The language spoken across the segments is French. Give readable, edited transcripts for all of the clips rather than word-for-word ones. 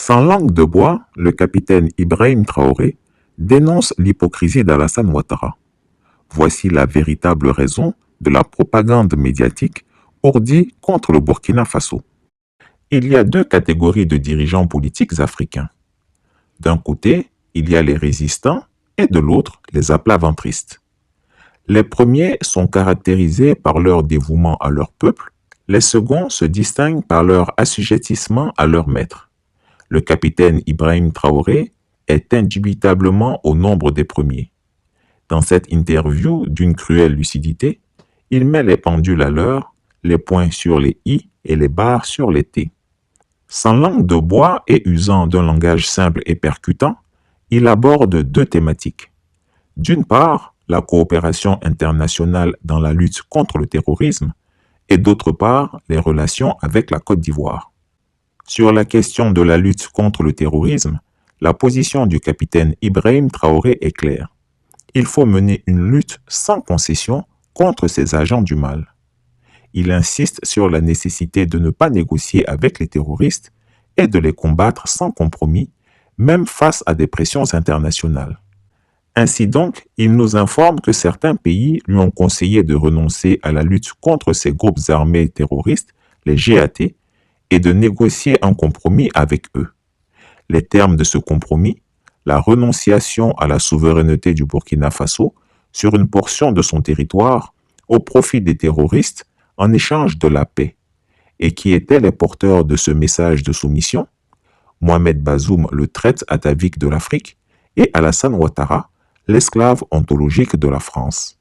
Sans langue de bois, le capitaine Ibrahim Traoré dénonce l'hypocrisie d'Alassane Ouattara. Voici la véritable raison de la propagande médiatique ourdie contre le Burkina Faso. Il y a deux catégories de dirigeants politiques africains. D'un côté, il y a les résistants et de l'autre, les aplats-ventristes. Les premiers sont caractérisés par leur dévouement à leur peuple, les seconds se distinguent par leur assujettissement à leur maître. Le capitaine Ibrahim Traoré est indubitablement au nombre des premiers. Dans cette interview d'une cruelle lucidité, il met les pendules à l'heure, les points sur les i et les barres sur les t. Sans langue de bois et usant d'un langage simple et percutant, il aborde deux thématiques. D'une part, la coopération internationale dans la lutte contre le terrorisme et d'autre part, les relations avec la Côte d'Ivoire. Sur la question de la lutte contre le terrorisme, la position du capitaine Ibrahim Traoré est claire. Il faut mener une lutte sans concession contre ces agents du mal. Il insiste sur la nécessité de ne pas négocier avec les terroristes et de les combattre sans compromis, même face à des pressions internationales. Ainsi donc, il nous informe que certains pays lui ont conseillé de renoncer à la lutte contre ces groupes armés terroristes, les GAT, et de négocier un compromis avec eux. Les termes de ce compromis, la renonciation à la souveraineté du Burkina Faso sur une portion de son territoire au profit des terroristes en échange de la paix. Et qui étaient les porteurs de ce message de soumission? Mohamed Bazoum, le traître atavique de l'Afrique, et Alassane Ouattara, l'esclave ontologique de la France.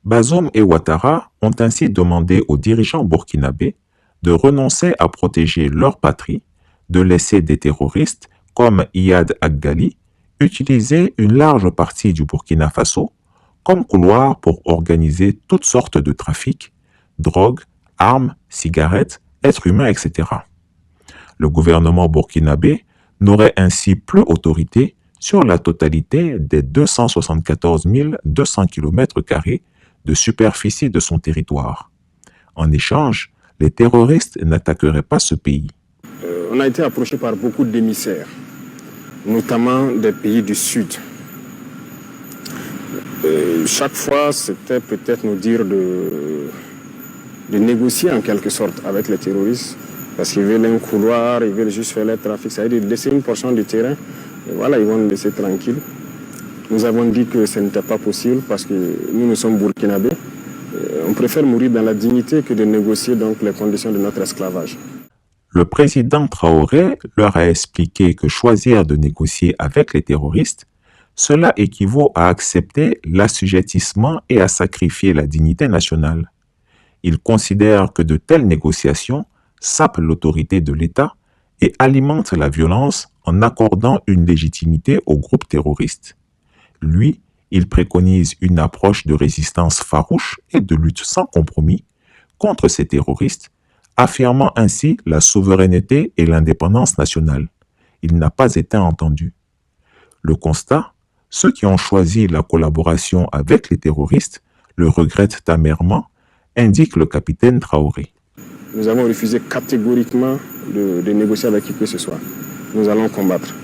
Bazoum et Ouattara ont ainsi demandé aux dirigeants burkinabés de renoncer à protéger leur patrie, de laisser des terroristes comme Iyad Aggali utiliser une large partie du Burkina Faso comme couloir pour organiser toutes sortes de trafics, drogues, armes, cigarettes, êtres humains, etc. Le gouvernement burkinabé n'aurait ainsi plus autorité sur la totalité des 274 200 km² de superficie de son territoire. En échange, les terroristes n'attaqueraient pas ce pays. On a été approché par beaucoup d'émissaires, notamment des pays du Sud. Chaque fois, c'était peut-être nous dire de négocier en quelque sorte avec les terroristes, parce qu'ils veulent un couloir, ils veulent juste faire le trafic, ça veut dire laisser une portion du terrain, et voilà, ils vont nous laisser tranquilles. Nous avons dit que ce n'était pas possible parce que nous sommes burkinabés. On préfère mourir dans la dignité que de négocier donc les conditions de notre esclavage. Le président Traoré leur a expliqué que choisir de négocier avec les terroristes, cela équivaut à accepter l'assujettissement et à sacrifier la dignité nationale. Il considère que de telles négociations sapent l'autorité de l'État et alimentent la violence en accordant une légitimité aux groupes terroristes. Lui, il préconise une approche de résistance farouche et de lutte sans compromis contre ces terroristes, affirmant ainsi la souveraineté et l'indépendance nationale. Il n'a pas été entendu. Le constat, ceux qui ont choisi la collaboration avec les terroristes le regrettent amèrement, indique le capitaine Traoré. Nous avons refusé catégoriquement de négocier avec qui que ce soit. Nous allons combattre.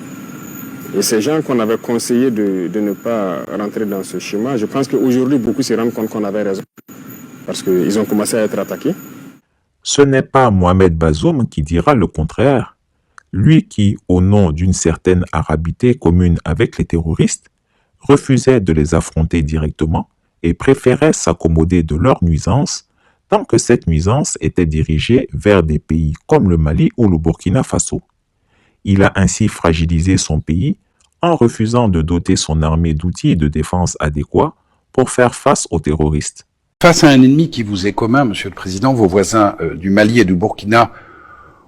Et ces gens qu'on avait conseillé de ne pas rentrer dans ce schéma, je pense qu'aujourd'hui, beaucoup se rendent compte qu'on avait raison. Parce qu'ils ont commencé à être attaqués. Ce n'est pas Mohamed Bazoum qui dira le contraire. Lui qui, au nom d'une certaine arabité commune avec les terroristes, refusait de les affronter directement et préférait s'accommoder de leurs nuisances tant que cette nuisance était dirigée vers des pays comme le Mali ou le Burkina Faso. Il a ainsi fragilisé son pays en refusant de doter son armée d'outils de défense adéquats pour faire face aux terroristes. Face à un ennemi qui vous est commun, Monsieur le Président, vos voisins du Mali et du Burkina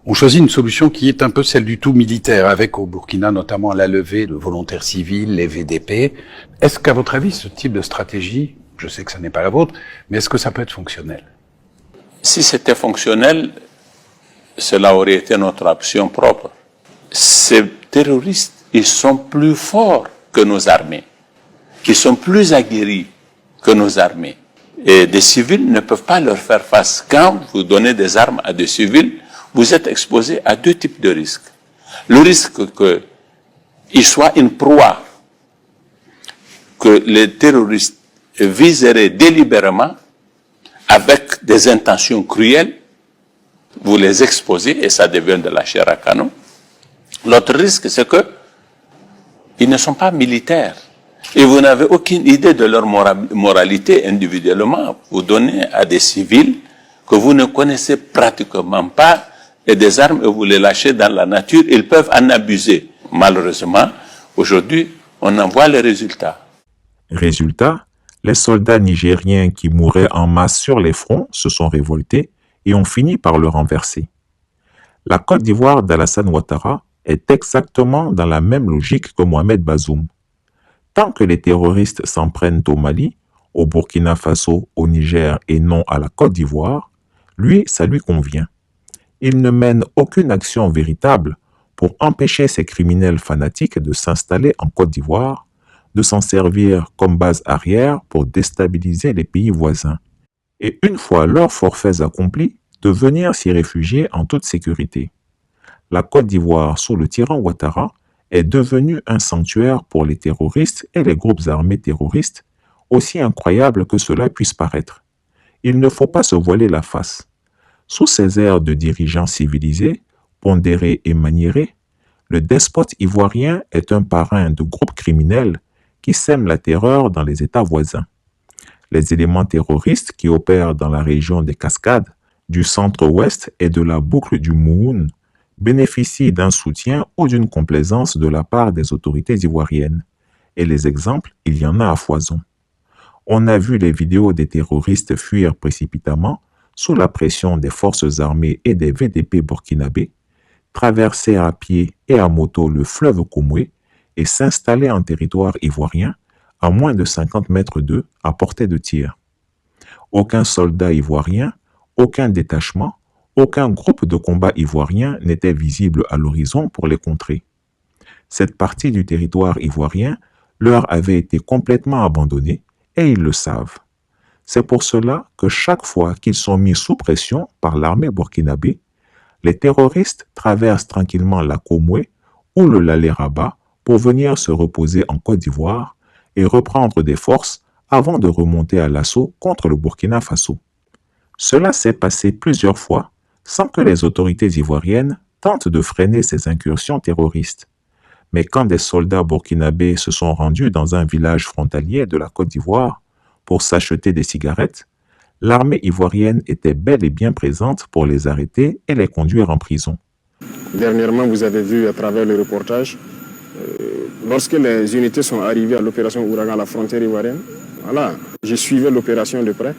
ont choisi une solution qui est un peu celle du tout militaire, avec au Burkina notamment la levée de volontaires civils, les VDP. Est-ce qu'à votre avis, ce type de stratégie, je sais que ça n'est pas la vôtre, mais est-ce que ça peut être fonctionnel? Si c'était fonctionnel, cela aurait été notre option propre. Ces terroristes, ils sont plus forts que nos armées, qui sont plus aguerris que nos armées. Et des civils ne peuvent pas leur faire face. Quand vous donnez des armes à des civils, vous êtes exposé à deux types de risques. le risque qu'il soit une proie, que les terroristes viseraient délibérément avec des intentions cruelles, vous les exposez et ça devient de la chair à canon. L'autre risque, c'est que ils ne sont pas militaires et vous n'avez aucune idée de leur moralité individuellement. Vous donnez à des civils que vous ne connaissez pratiquement pas et des armes et vous les lâchez dans la nature, ils peuvent en abuser. Malheureusement, aujourd'hui, on en voit les résultats. Résultat, les soldats nigériens qui mouraient en masse sur les fronts se sont révoltés et ont fini par le renverser. La Côte d'Ivoire d'Alassane Ouattara est exactement dans la même logique que Mohamed Bazoum. Tant que les terroristes s'en prennent au Mali, au Burkina Faso, au Niger et non à la Côte d'Ivoire, lui, ça lui convient. Il ne mène aucune action véritable pour empêcher ces criminels fanatiques de s'installer en Côte d'Ivoire, de s'en servir comme base arrière pour déstabiliser les pays voisins. Et une fois leurs forfaits accomplis, de venir s'y réfugier en toute sécurité. La Côte d'Ivoire, sous le tyran Ouattara, est devenue un sanctuaire pour les terroristes et les groupes armés terroristes, aussi incroyable que cela puisse paraître. Il ne faut pas se voiler la face. Sous ses airs de dirigeant civilisé, pondéré et maniéré, le despote ivoirien est un parrain de groupes criminels qui sèment la terreur dans les États voisins. Les éléments terroristes qui opèrent dans la région des Cascades, du centre-ouest et de la boucle du Mouhoun bénéficient d'un soutien ou d'une complaisance de la part des autorités ivoiriennes. Et les exemples, il y en a à foison. On a vu les vidéos des terroristes fuir précipitamment sous la pression des forces armées et des VDP burkinabés, traverser à pied et à moto le fleuve Komoué et s'installer en territoire ivoirien à moins de 50 mètres d'eux à portée de tir. Aucun soldat ivoirien, aucun détachement, aucun groupe de combat ivoirien n'était visible à l'horizon pour les contrer. Cette partie du territoire ivoirien leur avait été complètement abandonnée et ils le savent. C'est pour cela que chaque fois qu'ils sont mis sous pression par l'armée burkinabé, les terroristes traversent tranquillement la Komoué ou le Lalé-Rabat pour venir se reposer en Côte d'Ivoire et reprendre des forces avant de remonter à l'assaut contre le Burkina Faso. Cela s'est passé plusieurs fois sans que les autorités ivoiriennes tentent de freiner ces incursions terroristes. Mais quand des soldats burkinabés se sont rendus dans un village frontalier de la Côte d'Ivoire pour s'acheter des cigarettes, l'armée ivoirienne était bel et bien présente pour les arrêter et les conduire en prison. Dernièrement, vous avez vu à travers le reportage, lorsque les unités sont arrivées à l'opération Ouragan à la frontière ivoirienne, voilà, j'ai suivi l'opération de près.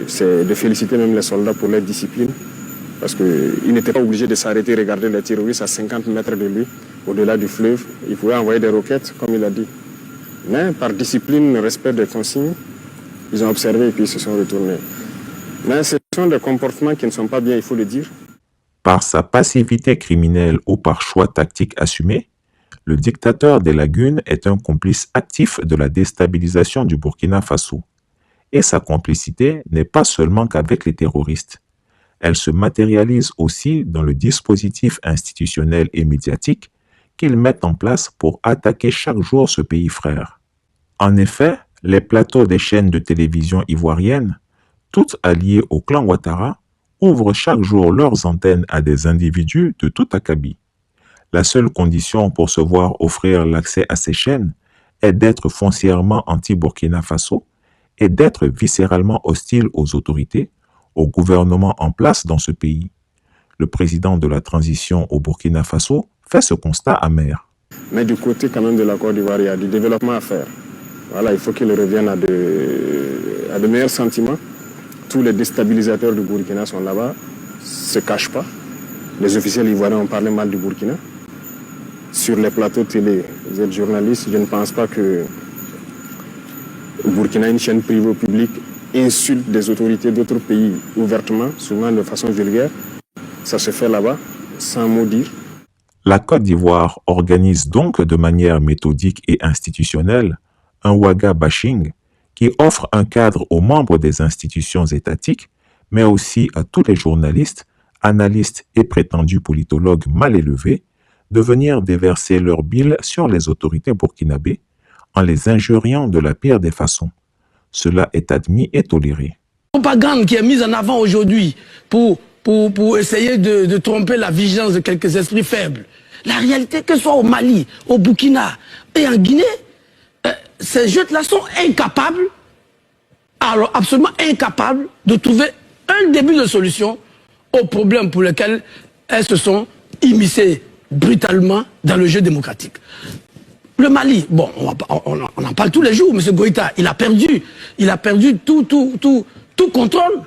C'est de féliciter même les soldats pour leur discipline, parce qu'ils n'étaient pas obligés de s'arrêter et regarder les terroristes à 50 mètres de lui, au-delà du fleuve. Ils pouvaient envoyer des roquettes, comme il a dit. Mais par discipline, respect des consignes, ils ont observé et puis ils se sont retournés. Mais ce sont des comportements qui ne sont pas bien, il faut le dire. Par sa passivité criminelle ou par choix tactique assumé, le dictateur des lagunes est un complice actif de la déstabilisation du Burkina Faso. Et sa complicité n'est pas seulement qu'avec les terroristes. Elle se matérialise aussi dans le dispositif institutionnel et médiatique qu'ils mettent en place pour attaquer chaque jour ce pays frère. En effet, les plateaux des chaînes de télévision ivoiriennes, toutes alliées au clan Ouattara, ouvrent chaque jour leurs antennes à des individus de tout acabit. La seule condition pour se voir offrir l'accès à ces chaînes est d'être foncièrement anti-Burkina Faso et d'être viscéralement hostile aux autorités, au gouvernement en place dans ce pays. Le président de la transition au Burkina Faso fait ce constat amer. Mais du côté quand même de la Côte d'Ivoire, il y a du développement à faire. Voilà, il faut qu'il revienne à de meilleurs sentiments. Tous les déstabilisateurs du Burkina sont là-bas, ne se cachent pas. Les officiels ivoiriens ont parlé mal du Burkina. Sur les plateaux télé, vous êtes journaliste, je ne pense pas que le Burkina, une chaîne privée au public, insulte des autorités d'autres pays ouvertement, souvent de façon vulgaire. Ça se fait là-bas, sans mot dire. La Côte d'Ivoire organise donc de manière méthodique et institutionnelle un Ouaga bashing qui offre un cadre aux membres des institutions étatiques, mais aussi à tous les journalistes, analystes et prétendus politologues mal élevés, de venir déverser leur bile sur les autorités burkinabées en les injuriant de la pire des façons. Cela est admis et toléré. La propagande qui est mise en avant aujourd'hui pour essayer de tromper la vigilance de quelques esprits faibles. La réalité, que ce soit au Mali, au Burkina et en Guinée, ces jeunes-là sont incapables, alors absolument incapables, de trouver un début de solution aux problèmes pour lesquels elles se sont immiscées brutalement dans le jeu démocratique. Le Mali, bon, on en parle tous les jours, M. Goïta, il a perdu tout contrôle.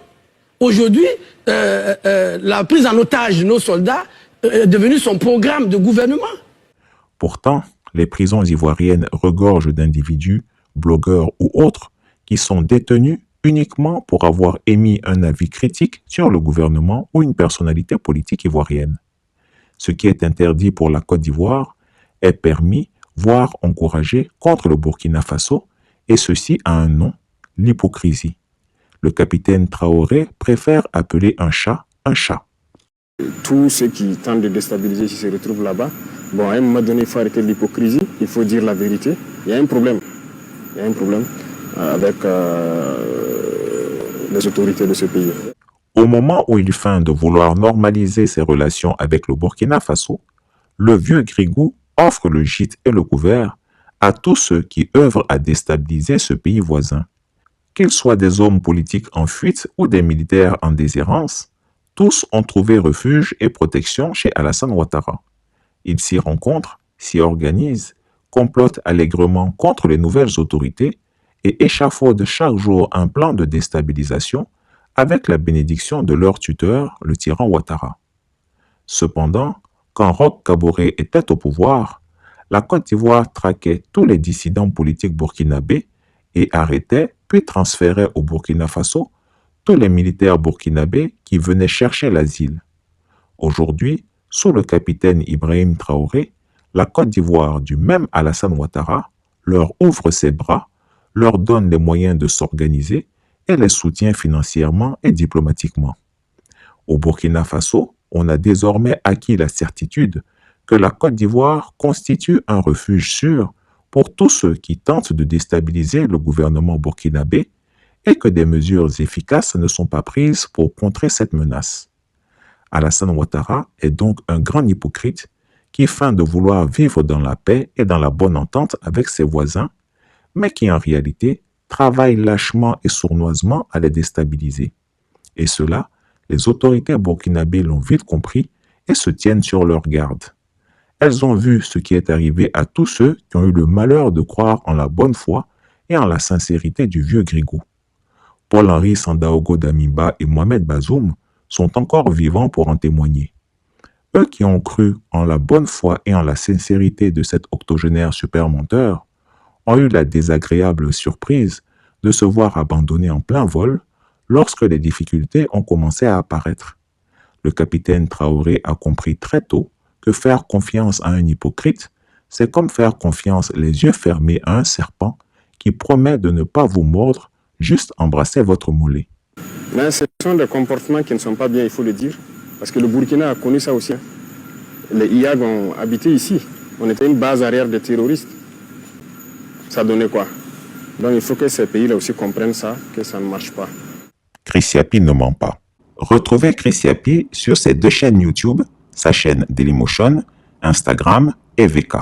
Aujourd'hui, la prise en otage de nos soldats est devenue son programme de gouvernement. Pourtant, les prisons ivoiriennes regorgent d'individus, blogueurs ou autres, qui sont détenus uniquement pour avoir émis un avis critique sur le gouvernement ou une personnalité politique ivoirienne. Ce qui est interdit pour la Côte d'Ivoire est permis, voire encouragé contre le Burkina Faso, et ceci a un nom, l'hypocrisie. Le capitaine Traoré préfère appeler un chat un chat. Tous ceux qui tentent de déstabiliser qui se retrouvent là-bas, bon, à un moment donné, il faut arrêter l'hypocrisie, il faut dire la vérité. Il y a un problème. Il y a un problème avec les autorités de ce pays. Au moment où il feint de vouloir normaliser ses relations avec le Burkina Faso, le vieux Grigou offre le gîte et le couvert à tous ceux qui œuvrent à déstabiliser ce pays voisin. Qu'ils soient des hommes politiques en fuite ou des militaires en déshérence, tous ont trouvé refuge et protection chez Alassane Ouattara. Ils s'y rencontrent, s'y organisent, complotent allègrement contre les nouvelles autorités et échafaudent chaque jour un plan de déstabilisation avec la bénédiction de leur tuteur, le tyran Ouattara. Cependant, quand Roch Kaboré était au pouvoir, la Côte d'Ivoire traquait tous les dissidents politiques burkinabés et arrêtait puis transférait au Burkina Faso tous les militaires burkinabés qui venaient chercher l'asile. Aujourd'hui, sous le capitaine Ibrahim Traoré, la Côte d'Ivoire du même Alassane Ouattara leur ouvre ses bras, leur donne les moyens de s'organiser et les soutient financièrement et diplomatiquement. Au Burkina Faso, on a désormais acquis la certitude que la Côte d'Ivoire constitue un refuge sûr pour tous ceux qui tentent de déstabiliser le gouvernement burkinabé et que des mesures efficaces ne sont pas prises pour contrer cette menace. Alassane Ouattara est donc un grand hypocrite qui feint de vouloir vivre dans la paix et dans la bonne entente avec ses voisins, mais qui en réalité travaille lâchement et sournoisement à les déstabiliser. Et cela, les autorités burkinabées l'ont vite compris et se tiennent sur leur garde. Elles ont vu ce qui est arrivé à tous ceux qui ont eu le malheur de croire en la bonne foi et en la sincérité du vieux Grigou. Paul-Henri Sandaogo Damiba et Mohamed Bazoum sont encore vivants pour en témoigner. Eux qui ont cru en la bonne foi et en la sincérité de cet octogénaire super menteur ont eu la désagréable surprise de se voir abandonnés en plein vol lorsque les difficultés ont commencé à apparaître. Le capitaine Traoré a compris très tôt que faire confiance à un hypocrite, c'est comme faire confiance les yeux fermés à un serpent qui promet de ne pas vous mordre, juste embrasser votre mollet. Mais ce sont des comportements qui ne sont pas bien, il faut le dire, parce que le Burkina a connu ça aussi. Les IAG ont habité ici. On était une base arrière des terroristes. Ça donnait quoi? Donc il faut que ces pays-là aussi comprennent ça, que ça ne marche pas. Chris Yapi ne ment pas. Retrouvez Chris Yapi sur ses deux chaînes YouTube, sa chaîne Dailymotion, Instagram et VK.